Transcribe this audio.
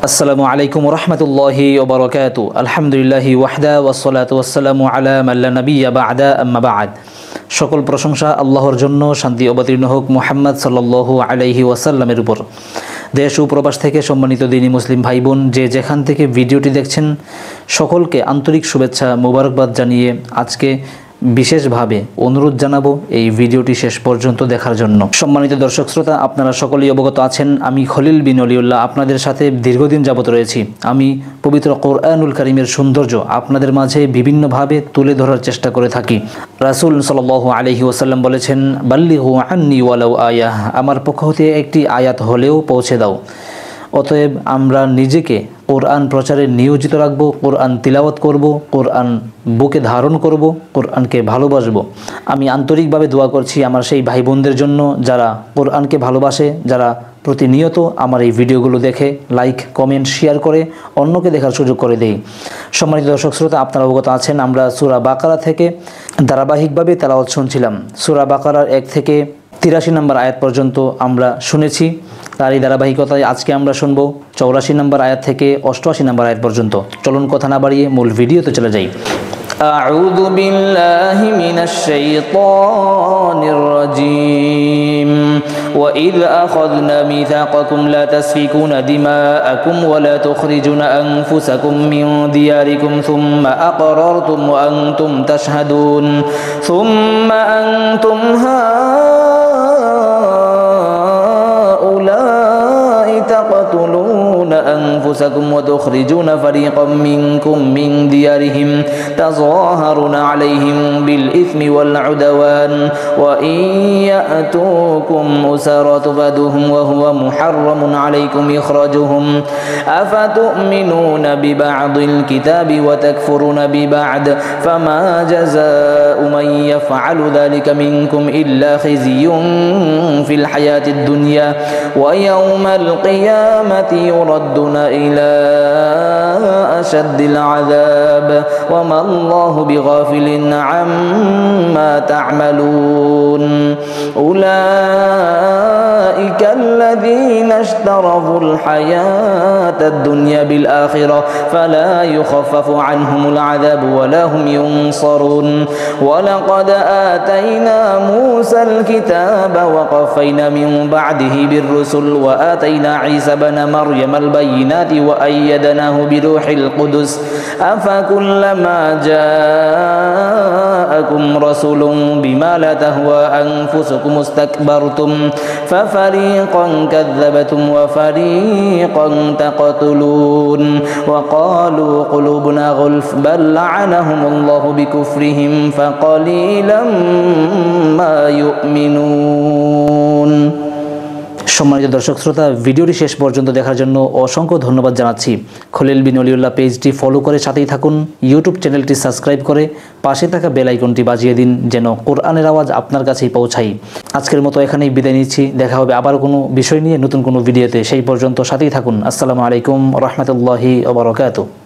আসসালামু আলাইকুম রহমতুল্লাহি ওয়া বারাকাতুহু। আলহামদুলিল্লাহি ওয়াহদা ওয়াসসালাতু ওয়াসসালামু আলা মান লা নাবিয়্যা বা'দা আম্মা বা'দ। সকল প্রশংসা আল্লাহর জন্য, শান্তি অবতীর্ণ হোক মুহাম্মদ সাল্লাল্লাহু আলাইহি ওয়াসাল্লামের উপর। দেশ ও প্রবাস থেকে সম্মানিত দিনী মুসলিম ভাই বোন যে যেখান থেকে ভিডিওটি দেখছেন, সকলকে আন্তরিক শুভেচ্ছা মোবারকবাদ জানিয়ে আজকে বিশেষভাবে অনুরোধ জানাবো এই ভিডিওটি শেষ পর্যন্ত দেখার জন্য। সম্মানিত দর্শক শ্রোতা, আপনারা সকলেই অবগত আছেন আমি খলিল বিন ওলিউল্লাহ আপনাদের সাথে দীর্ঘদিন যাবত রয়েছি। আমি পবিত্র কোরআনুল কারীমের সৌন্দর্য আপনাদের মাঝে বিভিন্নভাবে তুলে ধরার চেষ্টা করে থাকি। রাসূল সাল্লাল্লাহু আলাইহি ওয়াসাল্লাম বলেছেন, বাল্লিগু আন্নি ওয়ালাউ আয়াহ, আমার পক্ষ হতে একটি আয়াত হলেও পৌঁছে দাও। অতএব আমরা নিজেকে কোরআন প্রচারে নিয়োজিত রাখবো, কোরআন তিলাওয়াত করব, কোরআন বুকে ধারণ করব, কোরআনকে ভালোবাসব। আমি আন্তরিকভাবে দোয়া করছি আমার সেই ভাই বোনদের জন্য যারা কোরআনকে ভালোবাসে, যারা প্রতিনিয়ত আমার এই ভিডিওগুলো দেখে লাইক কমেন্ট শেয়ার করে অন্যকে দেখার সুযোগ করে দেই। সম্মানিত দর্শক শ্রোতা, আপনারা অবগত আছেন আমরা সূরা বাকারা থেকে ধারাবাহিকভাবে তেলাওয়াত শুনছিলাম। সূরা বাকারার 1 থেকে 83 নম্বর আয়াত পর্যন্ত আমরা শুনেছি। তার এই ধারাবাহিকতায় আজকে আমরা শুনব 84 নম্বর আয়াত থেকে 88 নম্বর আয়াত পর্যন্ত। চলুন কথা না বাড়িয়ে মূল ভিডিওতে চলে যাই। আউযু বিল্লাহি মিনাশ শাইতানির রাজীম। وإذ أخذنا ميثاقكم لا تسفكون دماءكم ولا تخرجون أنفسكم من دياركم ثم أقررتم وأنتم تشهدون ثم أنتم هؤلاء تقتلون أنفسكم وتخرجون فريقا منكم من ديارهم تظاهرون عليهم بالإثم والعدوان وإن يأتوكم أسارى تفادوهم وهو محرم عليكم إخراجهم أفتؤمنون ببعض الكتاب وتكفرون ببعض فما جزاء من يفعل ذلك منكم إلا خزي في الحياة الدنيا ويوم القيامة يردون إلى أشد العذاب وما الله بغافل عما تعملون أولئك الذين اشتروا الحياة الدنيا بالآخرة فلا يخفف عنهم العذاب ولا هم ينصرون ولقد آتينا موسى الكتاب وقفينا من بعده بالرسل وآتينا عيسى بن مريم البينات وأيدناه بروح القدس أفكلما جاءكم رسول بما لا تهوى أنفسكم استكبرتم ففريقا كذبتم وفريقا تقتلون وقالوا قلوبنا غلف بل لعنهم الله بكفرهم فقليلا ما يؤمنون। সম্মানিত দর্শক শ্রোতা, ভিডিওটি শেষ পর্যন্ত দেখার জন্য অসংখ্য ধন্যবাদ জানাচ্ছি। খলিল বিন ওলিউল্লাহ পেজটি ফলো করে সাথেই থাকুন, ইউটিউব চ্যানেলটি সাবস্ক্রাইব করে পাশে থাকা বেল আইকনটি বাজিয়ে দিন যেন কোরআনের আওয়াজ আপনার কাছেই পৌঁছায়। আজকের মতো এখানেই বিদায় নিচ্ছি, দেখা হবে আবার কোনো বিষয় নিয়ে নতুন কোনো ভিডিওতে। সেই পর্যন্ত সাথেই থাকুন। আসসালামু আলাইকুম রহমতুল্লাহি ওয়া বারাকাতুহু।